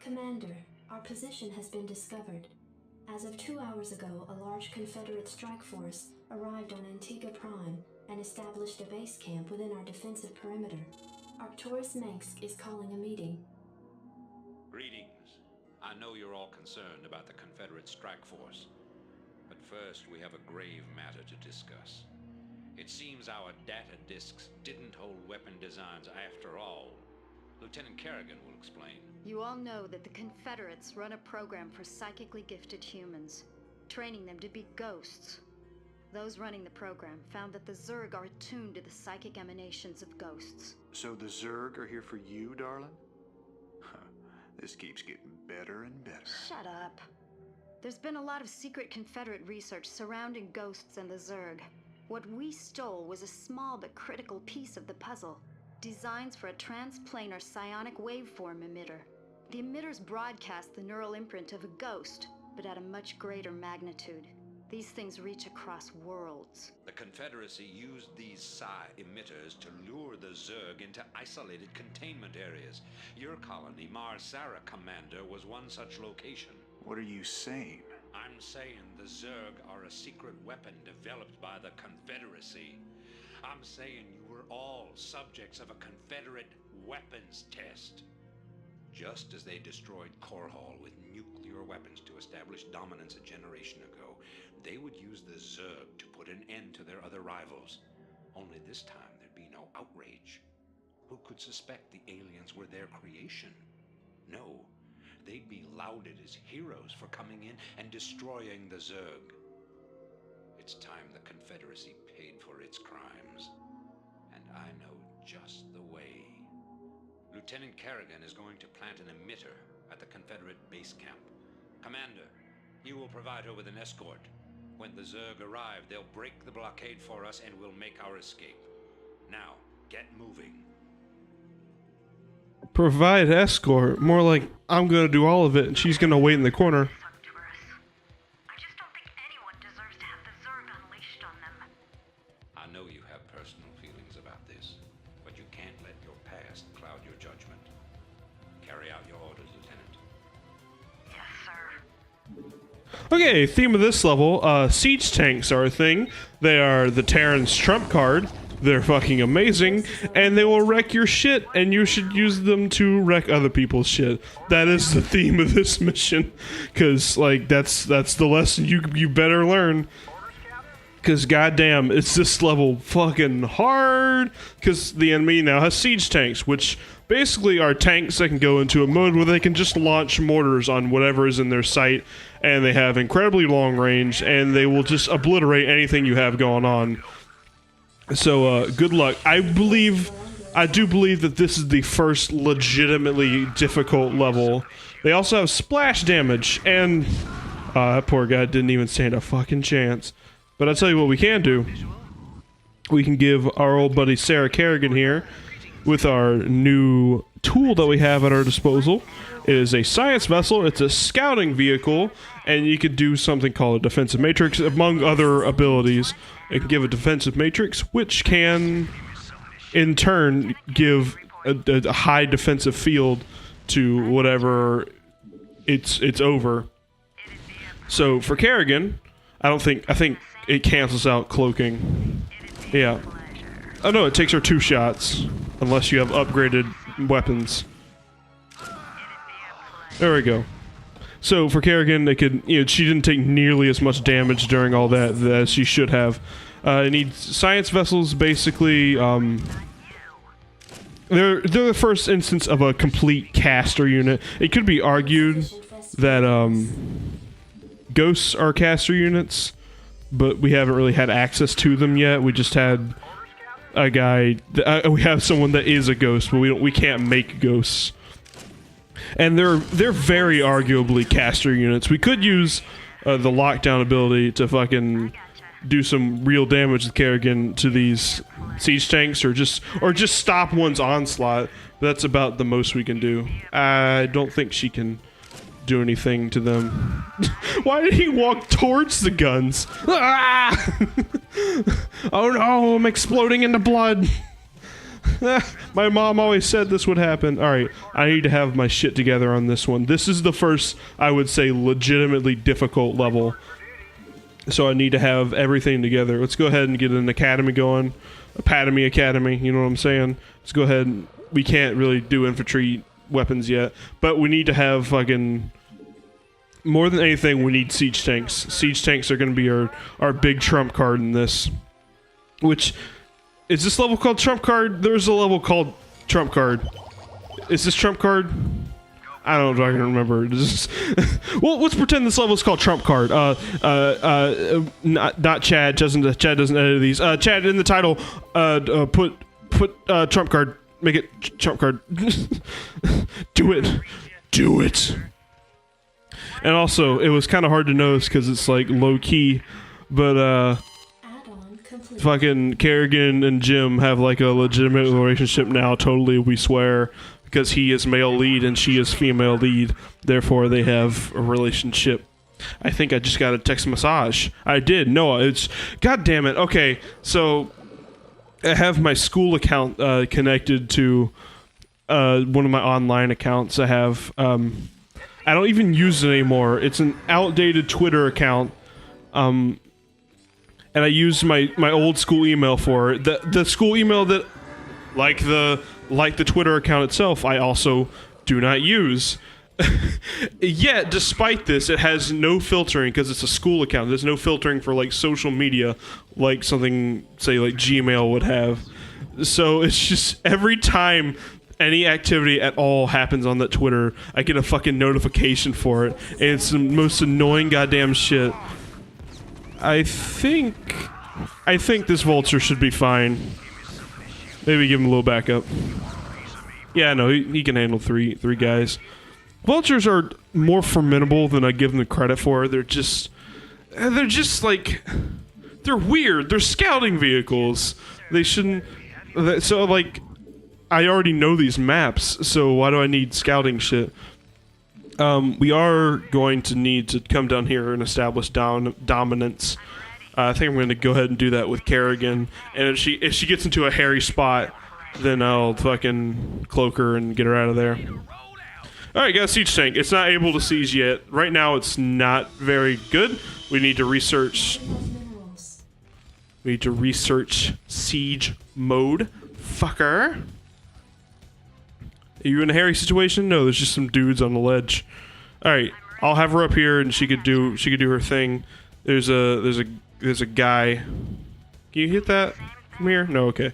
Commander, our position has been discovered. As of 2 hours ago, a large Confederate strike force arrived on Antigua Prime and established a base camp within our defensive perimeter. Arcturus Mengsk is calling a meeting. Greetings. I know you're all concerned about the Confederate strike force. But first, we have a grave matter to discuss. It seems our data disks didn't hold weapon designs after all. Lieutenant Kerrigan will explain. You all know that the Confederates run a program for psychically gifted humans, training them to be ghosts. Those running the program found that the Zerg are attuned to the psychic emanations of ghosts. So the Zerg are here for you, darling? Huh. This keeps getting better and better. Shut up. There's been a lot of secret Confederate research surrounding ghosts and the Zerg. What we stole was a small but critical piece of the puzzle. Designs for a transplanar psionic waveform emitter. The emitters broadcast the neural imprint of a ghost, but at a much greater magnitude. These things reach across worlds. The Confederacy used these psi emitters to lure the Zerg into isolated containment areas. Your colony, Mars-Sara Commander, was one such location. What are you saying? I'm saying the Zerg are a secret weapon developed by the Confederacy. I'm saying you were all subjects of a Confederate weapons test. Just as they destroyed Korhal with nuclear weapons to establish dominance a generation ago, they would use the Zerg to put an end to their other rivals. Only this time there'd be no outrage. Who could suspect the aliens were their creation? No, they'd be lauded as heroes for coming in and destroying the Zerg. It's time the Confederacy paid for its crimes. And I know just the way. Lieutenant Kerrigan is going to plant an emitter at the Confederate base camp. Commander, you will provide her with an escort. When the Zerg arrive, they'll break the blockade for us and we'll make our escape. Now, get moving. Provide escort? More like, I'm gonna do all of it and she's gonna wait in the corner. I just don't think anyone deserves to have the Zerg unleashed on them. I know you have personal feelings about this, but you can't let your past cloud your judgment. Carry out your orders, Lieutenant. Yes, sir. Okay, theme of this level, siege tanks are a thing. They are the Terran's trump card. They're fucking amazing, and they will wreck your shit, and you should use them to wreck other people's shit. That is the theme of this mission, because, like, that's the lesson you better learn. Because, goddamn, it's this level fucking hard, because the enemy now has siege tanks, which basically are tanks that can go into a mode where they can just launch mortars on whatever is in their sight, and they have incredibly long range, and they will just obliterate anything you have going on. So, good luck. I do believe that this is the first legitimately difficult level. They also have splash damage, and that poor guy didn't even stand a fucking chance. But I'll tell you what we can do. We can give our old buddy Sarah Kerrigan here, with our new tool that we have at our disposal. It is a science vessel, it's a scouting vehicle, and you could do something called a defensive matrix, among other abilities. It can give a defensive matrix, which can, in turn, give a high defensive field to whatever it's over. So for Kerrigan, I think it cancels out cloaking. Yeah. Oh no, it takes her 2 shots, unless you have upgraded weapons. There we go. So for Kerrigan, they could, she didn't take nearly as much damage during all that as she should have. It needs science vessels, basically. They're the first instance of a complete caster unit. It could be argued that ghosts are caster units, but we haven't really had access to them yet. We just had a guy. We have someone that is a ghost, but we can't make ghosts. And they're very arguably caster units. We could use the lockdown ability to fucking do some real damage with Kerrigan to these siege tanks, or just stop one's onslaught. But that's about the most we can do. I don't think she can do anything to them. Why did he walk towards the guns? Ah! Oh no, I'm exploding into blood. My mom always said this would happen. Alright, I need to have my shit together on this one. This is the first, I would say, legitimately difficult level. So I need to have everything together. Let's go ahead and get an academy going. Academy, you know what I'm saying? Let's go ahead. We can't really do infantry weapons yet, but we need to have fucking... More than anything, we need siege tanks. Siege tanks are going to be our big trump card in this. Which, is this level called trump card? There's a level called trump card. Is this trump card? I don't know if I can remember. Well, let's pretend this level is called trump card. Not Chad. Chad doesn't edit these. Chad, in the title, put trump card. Make it trump card. Do it. Do it. And also, it was kind of hard to notice because it's like low key, but fucking Kerrigan and Jim have like a legitimate relationship now. Totally, we swear, because he is male lead and she is female lead. Therefore, they have a relationship. I think I just got a text massage. I did. No, it's god damn it. Okay, so I have my school account connected to one of my online accounts. I have. I don't even use it anymore. It's an outdated Twitter account. And I use my old school email for it. The school email that, like the Twitter account itself, I also do not use. Yet, despite this, it has no filtering because it's a school account. There's no filtering for like social media, like something, say, like Gmail would have. So it's just every time any activity at all happens on that Twitter, I get a fucking notification for it, and it's the most annoying goddamn shit. I think this vulture should be fine. Maybe give him a little backup. Yeah, no, he can handle three guys. Vultures are more formidable than I give them the credit for. They're just like, they're weird. They're scouting vehicles. They shouldn't. So like, I already know these maps, so why do I need scouting shit? We are going to need to come down here and establish dominance. I think I'm going to go ahead and do that with Kerrigan. And if she gets into a hairy spot, then I'll fucking cloak her and get her out of there. Alright, got a siege tank. It's not able to siege yet. Right now, it's not very good. We need to research... We need to research siege mode. Fucker. Are you in a hairy situation? No, there's just some dudes on the ledge. All right, I'll have her up here, and she could do her thing. There's a guy. Can you hit that from here? No, okay.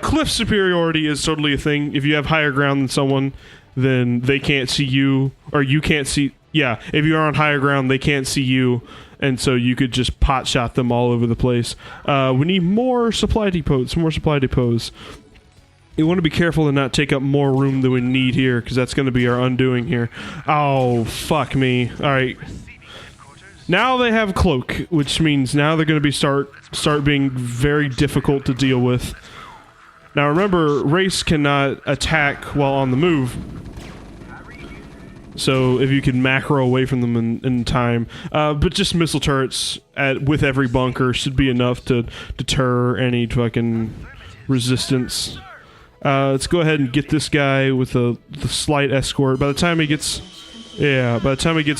Cliff superiority is totally a thing. If you have higher ground than someone, then they can't see you, or you can't see. Yeah, if you are on higher ground, they can't see you, and so you could just pot shot them all over the place. We need more supply depots. Some more supply depots. You want to be careful to not take up more room than we need here, because that's going to be our undoing here. Oh, fuck me. Alright. Now they have cloak, which means now they're going to be start being very difficult to deal with. Now remember, Race cannot attack while on the move. So if you can macro away from them in time. But just missile turrets with every bunker should be enough to deter any fucking resistance. Let's go ahead and get this guy with the slight escort. By the time he gets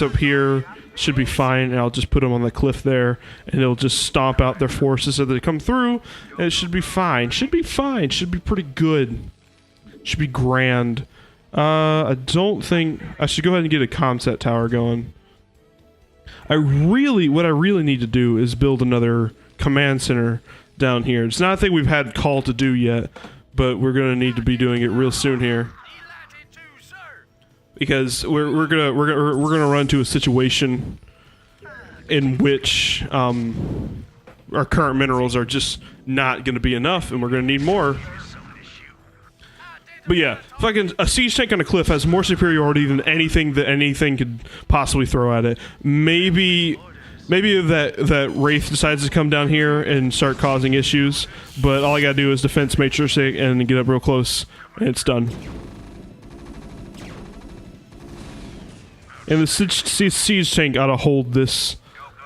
up here, should be fine. And I'll just put him on the cliff there, and it'll just stomp out their forces as they come through, and it should be fine. Should be fine. Should be pretty good. Should be grand. I don't think I should go ahead and get a comset tower going. What I really need to do is build another command center down here. It's not a thing we've had call to do yet, but we're gonna need to be doing it real soon here, because we're gonna run into a situation in which our current minerals are just not gonna be enough, and we're gonna need more. But yeah, fucking a siege tank on a cliff has more superiority than anything could possibly throw at it. Maybe that Wraith decides to come down here and start causing issues, but all I gotta do is defense matrix it and get up real close, and it's done. And the siege tank ought to hold this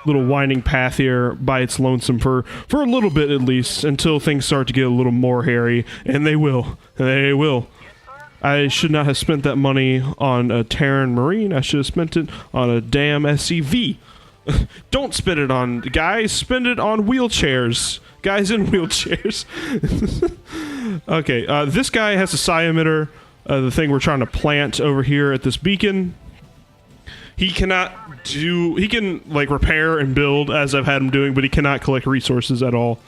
little winding path here by its lonesome for a little bit at least, until things start to get a little more hairy, and they will. They will. I should not have spent that money on a Terran Marine. I should have spent it on a damn SCV. Don't spend it on guys. Spend it on wheelchairs. Guys in wheelchairs. Okay, this guy has a psi emitter, the thing we're trying to plant over here at this beacon. He cannot do... He can, like, repair and build, as I've had him doing, but he cannot collect resources at all.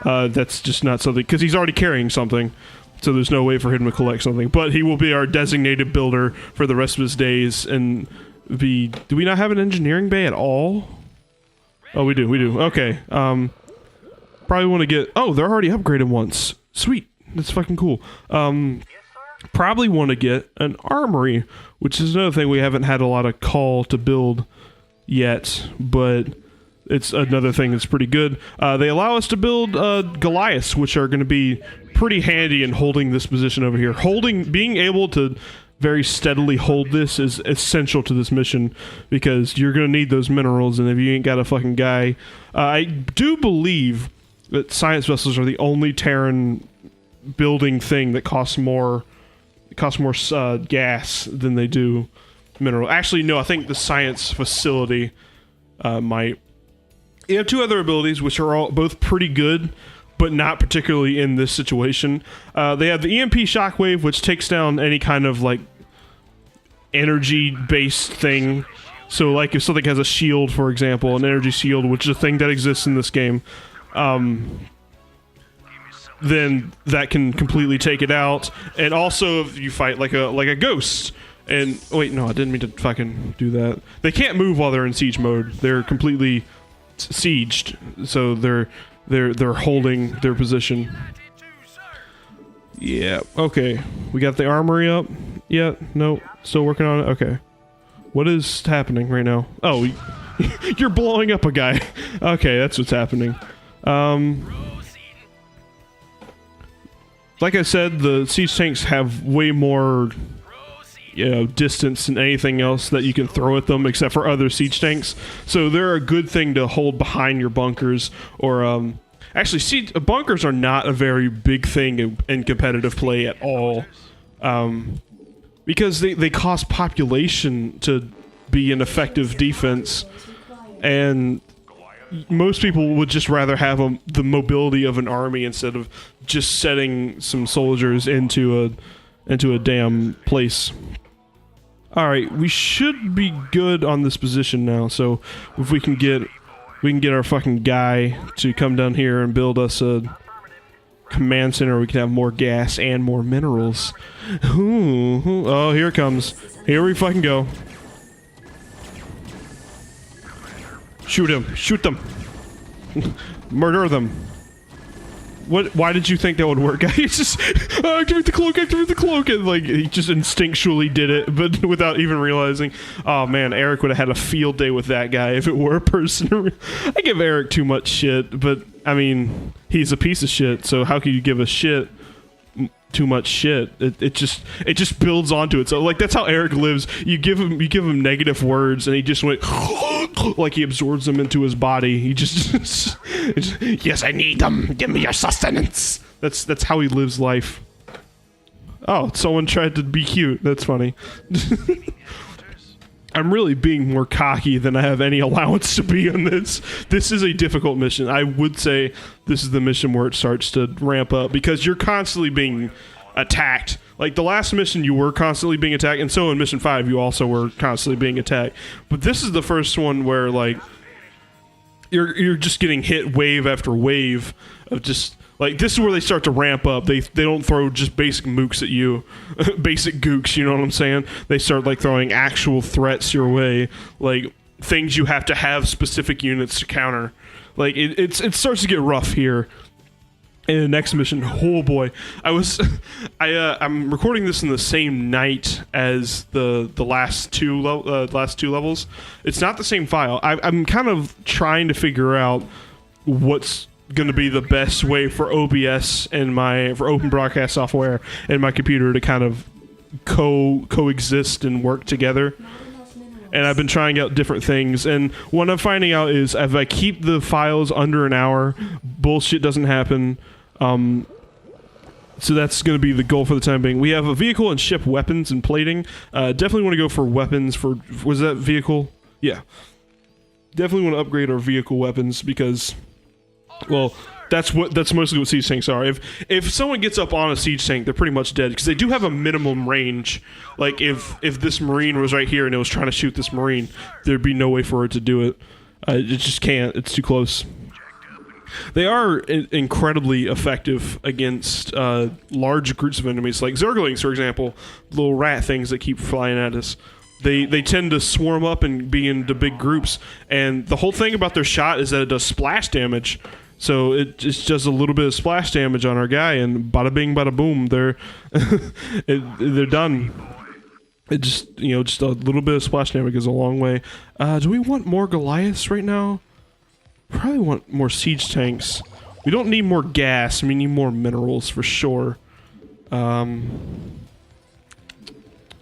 That's just not something... Because he's already carrying something, so there's no way for him to collect something. But he will be our designated builder for the rest of his days, and be... Do we not have an engineering bay at all? Oh, we do, we do. Okay, probably want to get... Oh, they're already upgraded once. Sweet. That's fucking cool. Probably want to get an armory, which is another thing we haven't had a lot of call to build yet, but it's another thing that's pretty good. They allow us to build Goliaths, which are going to be pretty handy in holding this position over here. Being able to very steadily hold this is essential to this mission, because you're going to need those minerals, and if you ain't got a fucking guy... I do believe that science vessels are the only Terran building thing that costs more gas than they do mineral. Actually, no, I think the science facility might. You have two other abilities, which are all both pretty good, but not particularly in this situation. They have the EMP shockwave, which takes down any kind of, like, energy-based thing. So, like, if something has a shield, for example, an energy shield, which is a thing that exists in this game, then that can completely take it out. And also, if you fight like a ghost, and wait, no, I didn't mean to fucking do that. They can't move while they're in siege mode. They're completely sieged, so they're holding their position. Yeah. Okay. We got the armory up. Yeah. No. Still working on it. Okay. What is happening right now? Oh, you're blowing up a guy. Okay, that's what's happening. Like I said, the siege tanks have way more, you know, distance than anything else that you can throw at them, except for other siege tanks. So they're a good thing to hold behind your bunkers, or actually, bunkers are not a very big thing in competitive play at all, because they cost population to be an effective defense, and most people would just rather have the mobility of an army instead of just setting some soldiers into a damn place. All right, we should be good on this position now. So if we can get our fucking guy to come down here and build us a command center, we can have more gas and more minerals. Ooh, oh, here it comes. Here we fucking go. Shoot him. Shoot them. Murder them. What? Why did you think that would work? He's just, activate the cloak, activate the cloak, and like, he just instinctually did it, but without even realizing. Oh man, Eric would have had a field day with that guy if it were a person. I give Eric too much shit, but I mean, he's a piece of shit, so how can you give a shit too much shit? It just builds onto it. So like, that's how Eric lives. You give him negative words, and he just went like he absorbs them into his body. He just yes, I need them. Give me your sustenance. That's how he lives life. Oh, someone tried to be cute. That's funny. I'm really being more cocky than I have any allowance to be on this. This is a difficult mission. I would say this is the mission where it starts to ramp up, because you're constantly being attacked. Like, the last mission, you were constantly being attacked, and so in Mission 5, you also were constantly being attacked. But this is the first one where, like, you're just getting hit wave after wave of just... Like, this is where they start to ramp up. They don't throw just basic mooks at you. Basic gooks, you know what I'm saying? They start, like, throwing actual threats your way. Like, things you have to have specific units to counter. Like, it starts to get rough here. In the next mission, oh boy. I'm recording this in the same night as the last two levels. It's not the same file. I'm kind of trying to figure out what's going to be the best way for OBS and for open broadcast software and my computer to kind of coexist and work together. and I've been trying out different things. And what I'm finding out is if I keep the files under an hour, bullshit doesn't happen. So that's going to be the goal for the time being. We have a vehicle and ship weapons and plating. Definitely want to go for weapons for... Was that vehicle? Yeah. Definitely want to upgrade our vehicle weapons because... Well, that's mostly what siege tanks are. If someone gets up on a siege tank, they're pretty much dead because they do have a minimum range. Like if this Marine was right here and it was trying to shoot this Marine, there'd be no way for it to do it. It just can't. It's too close. They are incredibly effective against large groups of enemies, like Zerglings, for example, little rat things that keep flying at us. They tend to swarm up and be into big groups, and the whole thing about their shot is that it does splash damage. So it just does a little bit of splash damage on our guy, and bada bing, bada boom, they're they're done. It just just a little bit of splash damage goes a long way. Do we want more Goliaths right now? Probably want more siege tanks. We don't need more gas. We need more minerals for sure.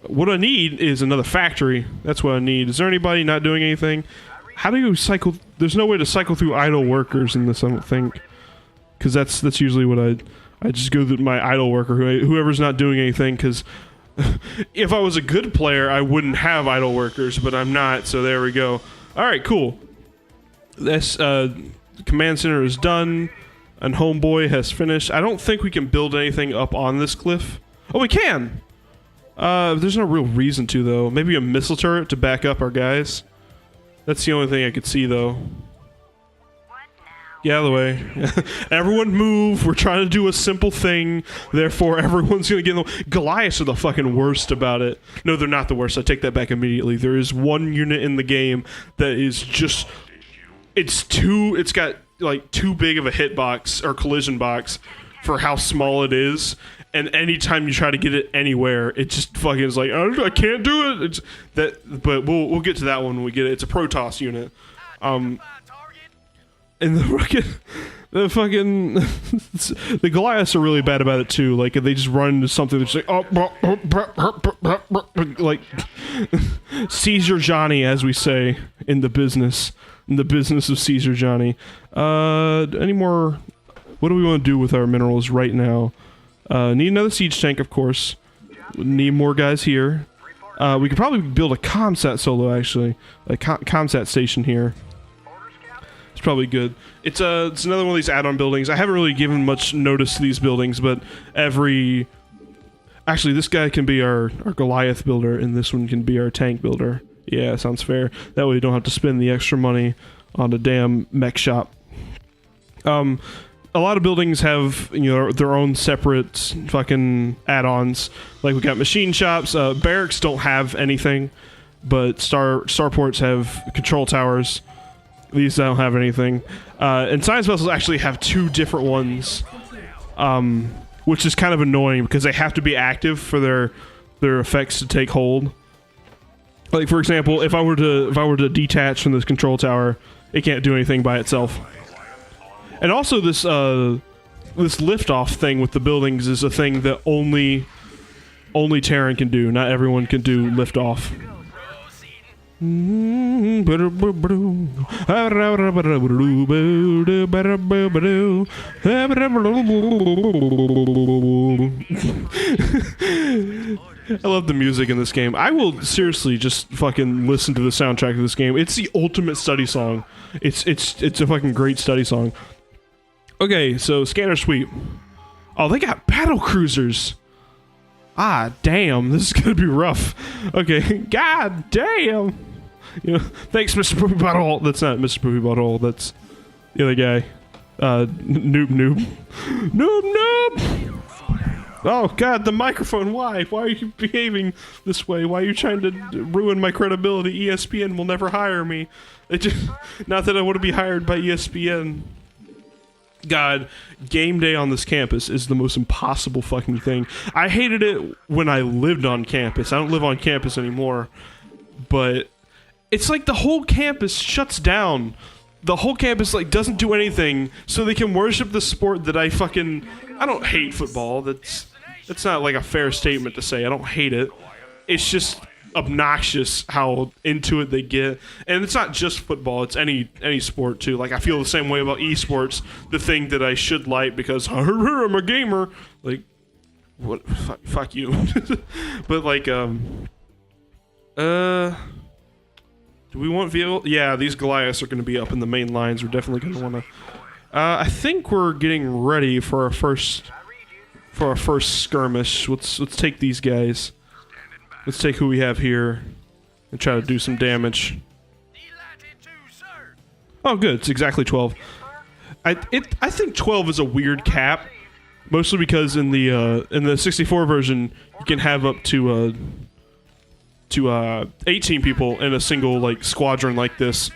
What I need is another factory. That's what I need. Is there anybody not doing anything? How do you cycle? There's no way to cycle through idle workers in this, I don't think. Because that's usually what I just go through my idle worker, whoever's not doing anything, because if I was a good player, I wouldn't have idle workers, but I'm not, so there we go. Alright, cool. This command center is done, and Homeboy has finished. I don't think we can build anything up on this cliff. Oh, we can! There's no real reason to, though. Maybe a missile turret to back up our guys. That's the only thing I could see, though. Get out of the way. Everyone move. We're trying to do a simple thing. Therefore, everyone's going to get in the... Goliaths are the fucking worst about it. No, they're not the worst. I take that back immediately. There is one unit in the game that is just... It's got, like, too big of a hitbox or collision box for how small it is. And anytime you try to get it anywhere, it just fucking is like, oh, I can't do it. It's that, but we'll get to that one when we get it. It's a Protoss unit. And the Goliaths are really bad about it too. Like they just run into something that's like, like Caesar Johnny, as we say in the business of Caesar Johnny. Any more? What do we want to do with our minerals right now? Need another siege tank, of course. Need more guys here. We could probably build a ComSat solo, actually. A ComSat station here. It's probably good. It's another one of these add-on buildings. I haven't really given much notice to these buildings, but every... Actually, this guy can be our Goliath builder, and this one can be our tank builder. Yeah, sounds fair. That way we don't have to spend the extra money on the damn mech shop. A lot of buildings have, their own separate fucking add-ons. Like we got machine shops. Barracks don't have anything, but starports have control towers. These don't have anything. And science vessels actually have two different ones, which is kind of annoying because they have to be active for their effects to take hold. Like for example, if I were to detach from this control tower, it can't do anything by itself. And also this liftoff thing with the buildings is a thing that only Terran can do. Not everyone can do liftoff. I love the music in this game. I will seriously just fucking listen to the soundtrack of this game. It's the ultimate study song. It's a fucking great study song. Okay, so scanner sweep. Oh, they got battle cruisers. Ah, damn, this is gonna be rough. Okay, god damn. Thanks, Mr. Poopy Butthole. That's not Mr. Poopy Butthole. That's the other guy. Noob. Oh god, the microphone. Why? Why are you behaving this way? Why are you trying to ruin my credibility? ESPN will never hire me. Not that I want to be hired by ESPN. God, game day on this campus is the most impossible fucking thing. I hated it when I lived on campus. I don't live on campus anymore. But it's like the whole campus shuts down. The whole campus like doesn't do anything so they can worship the sport that I don't hate football. That's not like a fair statement to say. I don't hate it. It's just obnoxious how into it they get. And it's not just football, it's any sport too. Like I feel the same way about esports, the thing that I should like because I'm a gamer. Like what fuck you. But like do we want vehicle? Yeah, these Goliaths are going to be up in the main lines. We're definitely going to want to I think we're getting ready for our first skirmish. Let's take these guys. Let's take who we have here and try to do some damage. Oh, good. It's exactly 12. I think 12 is a weird cap, mostly because in the 64 version you can have up to 18 people in a single like squadron like this.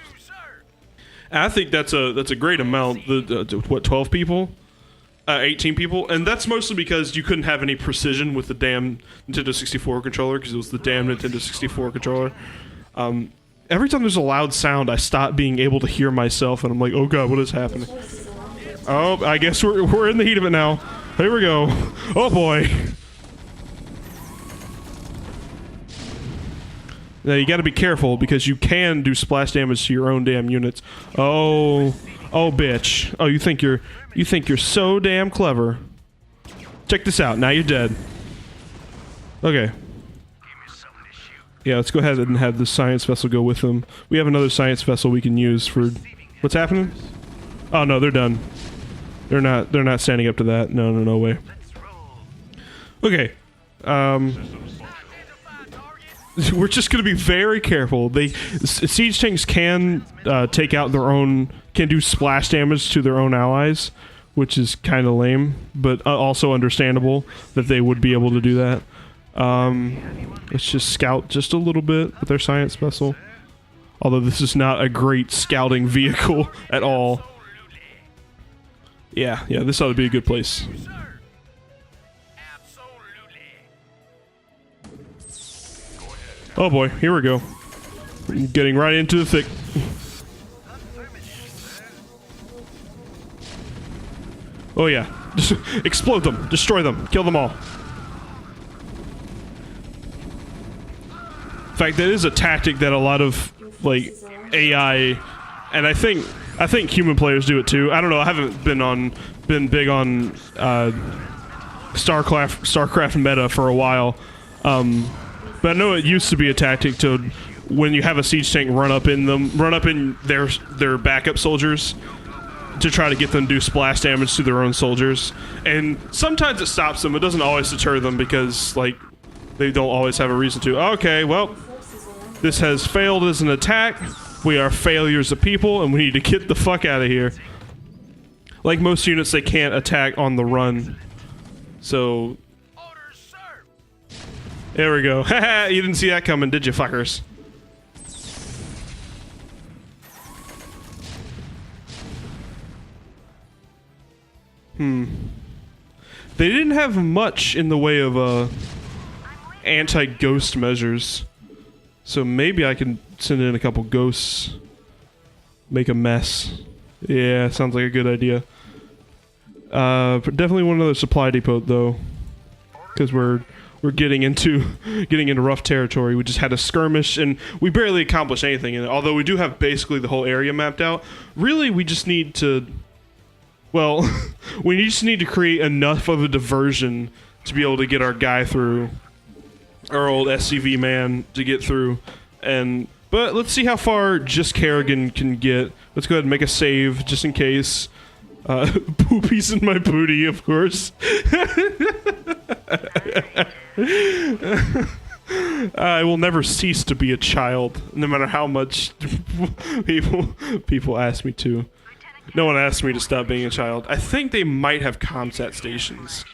And I think that's a great amount. What, 12 people? 18 people, and that's mostly because you couldn't have any precision with the damn Nintendo 64 controller because it was the damn Nintendo 64 controller. Every time there's a loud sound, I stop being able to hear myself, and I'm like, oh god, what is happening? Oh, I guess we're in the heat of it now. Here we go. Oh boy. Now you got to be careful because you can do splash damage to your own damn units. Oh bitch. Oh, you think you're so damn clever. Check this out. Now you're dead. Okay. Yeah, let's go ahead and have the science vessel go with them. We have another science vessel we can use for what's happening? Oh no, they're done. They're not standing up to that. No way. Okay. We're just gonna be very careful. Siege tanks can take out their own, can do splash damage to their own allies, which is kind of lame, but also understandable that they would be able to do that. Let's just scout just a little bit with their science vessel. Although this is not a great scouting vehicle at all. Yeah, this ought to be a good place. Oh boy, here we go. Getting right into the thick. Oh yeah, just explode them, destroy them, kill them all. In fact, that is a tactic that a lot of like AI, and I think human players do it too. I don't know. I haven't been big on Starcraft meta for a while. But I know it used to be a tactic to, when you have a siege tank, run up in their backup soldiers to try to get them to do splash damage to their own soldiers. And sometimes it stops them. It doesn't always deter them because, like, they don't always have a reason to. Okay, well, this has failed as an attack. We are failures of people, and we need to get the fuck out of here. Like most units, they can't attack on the run. So... there we go. Haha, you didn't see that coming, did you, fuckers? They didn't have much in the way of anti-ghost measures. So maybe I can send in a couple ghosts. Make a mess. Yeah, sounds like a good idea. Definitely want another supply depot though. Because we're getting into rough territory. We just had a skirmish and we barely accomplished anything in it. Although we do have basically the whole area mapped out. Really, we just need to, well, we just need to create enough of a diversion to be able to get our guy through, our old SCV man to get through. But let's see how far just Kerrigan can get. Let's go ahead and make a save just in case. Poopies in my booty, of course. I will never cease to be a child, no matter how much people ask me to. No one asked me to stop being a child. I think they might have ComSat stations.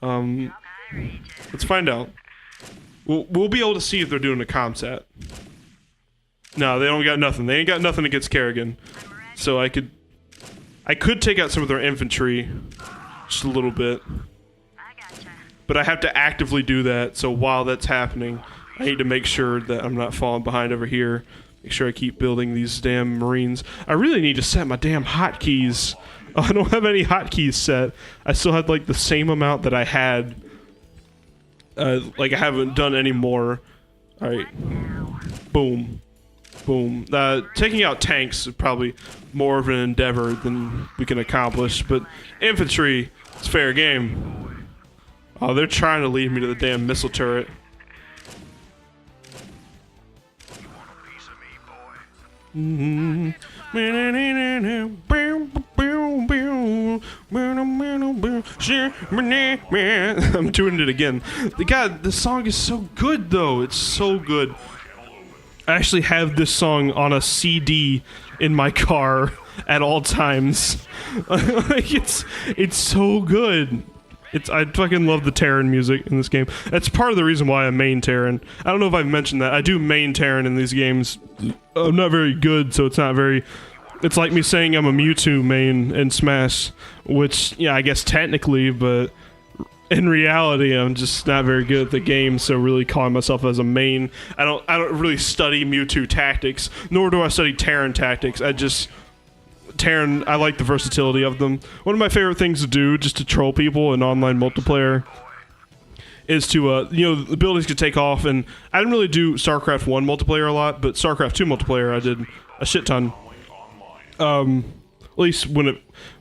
Let's find out. We'll be able to see if they're doing a ComSat. No, they don't got nothing. They ain't got nothing against Kerrigan. So I could take out some of their infantry, just a little bit. But I have to actively do that, so while that's happening, I need to make sure that I'm not falling behind over here. Make sure I keep building these damn Marines. I really need to set my damn hotkeys. Oh, I don't have any hotkeys set. I still had like the same amount that I had. Like I haven't done any more All right. Boom. Boom. Taking out tanks is probably more of an endeavor than we can accomplish, but infantry, it's fair game. Oh, they're trying to lead me to the damn missile turret. I'm doing it again. God, the song is so good, though. It's so good. I actually have this song on a CD in my car at all times. Like it's so good. I fucking love the Terran music in this game. That's part of the reason why I main Terran. I don't know if I've mentioned that. I do main Terran in these games. I'm not very good, so it's not very... It's like me saying I'm a Mewtwo main in Smash, which, yeah, I guess technically, but in reality, I'm just not very good at the game, so really calling myself as a main... I don't really study Mewtwo tactics, nor do I study Terran tactics. Terran, I like the versatility of them. One of my favorite things to do, just to troll people in online multiplayer, is to, the abilities could take off, and I didn't really do StarCraft 1 multiplayer a lot, but StarCraft 2 multiplayer I did a shit ton. At least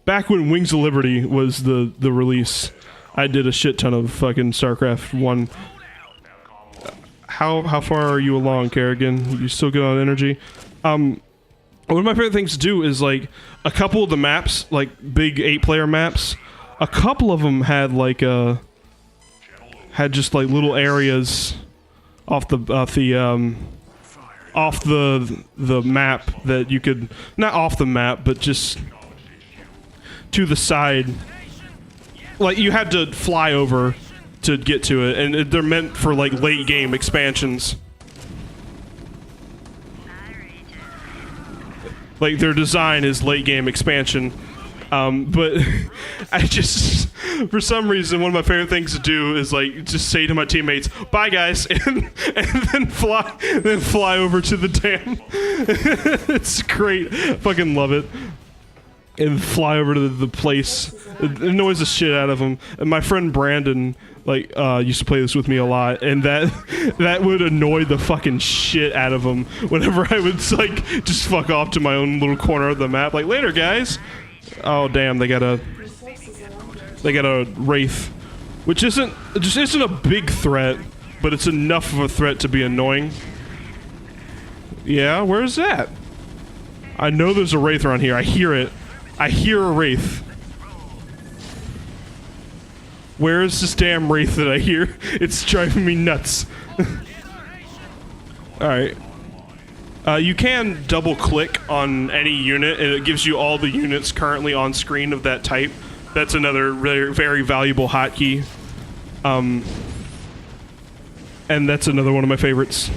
back when Wings of Liberty was the release, I did a shit ton of fucking StarCraft 1. How far are you along, Kerrigan? You still good on energy? One of my favorite things to do is, like, a couple of the maps, like, big 8-player maps, a couple of them had, like, had just, like, little areas off the map that you could, not off the map, but just to the side. Like, you had to fly over to get to it, and they're meant for, like, late game expansions. Like, their design is late game expansion. But I just, for some reason, one of my favorite things to do is, like, just say to my teammates, "Bye, guys," and then fly over to the dam. It's great. Fucking love it. And fly over to the place. It annoys the shit out of them. And my friend Brandon, like, used to play this with me a lot, and that would annoy the fucking shit out of him whenever I would, like, just fuck off to my own little corner of the map. Like, later, guys. Oh, damn, they got a Wraith, which just isn't a big threat, but it's enough of a threat to be annoying. Yeah, where's that? I know there's a Wraith around here. I hear it. I hear a Wraith. Where is this damn Wraith that I hear? It's driving me nuts. Alright. You can double-click on any unit, and it gives you all the units currently on screen of that type. That's another very, very valuable hotkey. And that's another one of my favorites.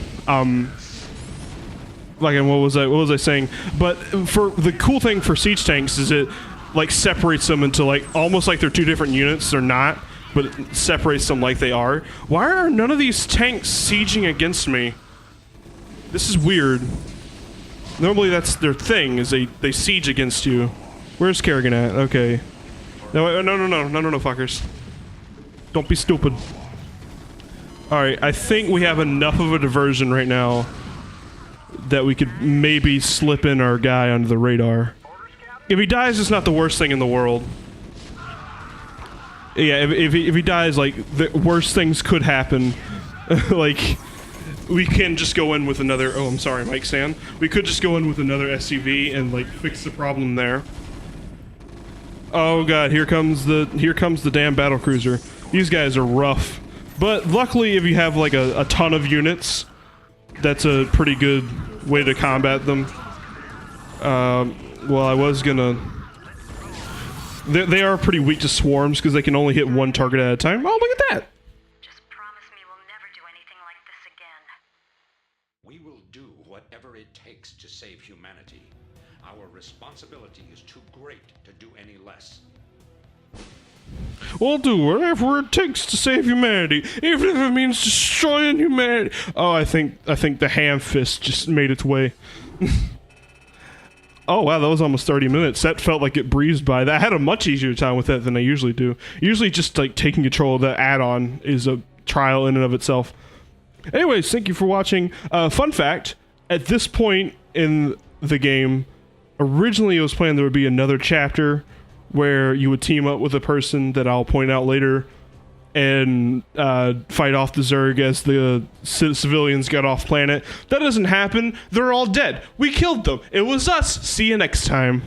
Like, what was I saying? But for the cool thing for siege tanks is it, like, separates them into, like, almost like they're two different units. They're not, but it separates them like they are. Why are none of these tanks sieging against me? This is weird. Normally that's their thing, is they siege against you. Where's Kerrigan at? Okay. No, no, fuckers. Don't be stupid. Alright, I think we have enough of a diversion right now that we could maybe slip in our guy under the radar. If he dies, it's not the worst thing in the world. Yeah, if he dies, like, the worst things could happen. Like, we can just go in with another... Oh, I'm sorry, Mike Stan. We could just go in with another SCV and, like, fix the problem there. Oh god, here comes the damn battlecruiser. These guys are rough. But luckily, if you have, like, a ton of units, that's a pretty good way to combat them. Well, I was gonna... They are pretty weak to swarms because they can only hit one target at a time. Oh, look at that! Just promise me we'll never do anything like this again. We will do whatever it takes to save humanity. Our responsibility is too great to do any less. We'll do whatever it takes to save humanity, even if it means destroying humanity. Oh, I think the ham fist just made its way. Oh wow, that was almost 30 minutes. That felt like it breezed by. I had a much easier time with that than I usually do. Usually just, like, taking control of the add-on is a trial in and of itself. Anyways, thank you for watching. Fun fact, at this point in the game, originally it was planned there would be another chapter where you would team up with a person that I'll point out later and fight off the Zerg as the civilians got off planet. That doesn't happen. They're all dead. We killed them. It was us. See you next time.